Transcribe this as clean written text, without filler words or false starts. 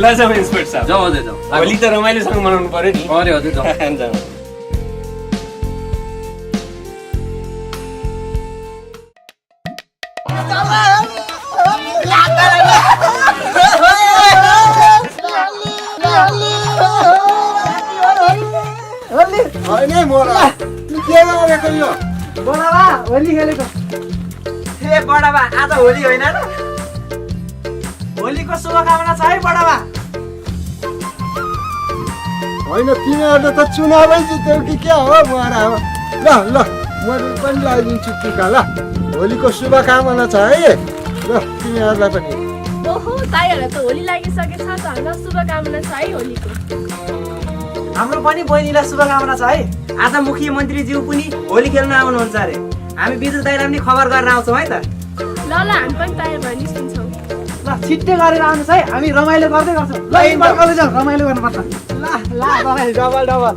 ल जाऊ इन्सपेक्टर साहब जाऊ हजुर जाऊ होली त रमाइलोसँग मनाउनु पर्यो नि अरे हजुर जाऊ जाऊ होइन मोरा के गरेको यो बडाबा होली खेलेको ए बडाबा आज होली होइन र होलीको शुभकामना छ है बडाबा होइन तिमीहरूले त चुनावै जित्यौ कि क्या हो मोरा हो ल ल म पनि लगाइदिन्छु टिका ल होलीको शुभकामना छ है ल तिमीहरूलाई पनि ओहो ताईहरूलाई त होली लागिसकेछ त हामीलाई शुभकामना छ है होलीको हाम्रो पनि बहिनीलाई शुभकामना छ है आज मुख्यमन्त्रीज्यू पनि होली खेल्न आउनुहुन्छ अरे हामी विद्युत दाइलाई पनि खबर गरेर आउँछौँ है त ल ल हामी पनि तयार भएर निस्किन्छौँ ल छिट्टै गरेर आउनुहोस् है हामी रमाइलो गर्दै गर्छौँ ल एकपल्ट जाउँ रमाइलो गर्नुपर्छ ल ल डबल डबल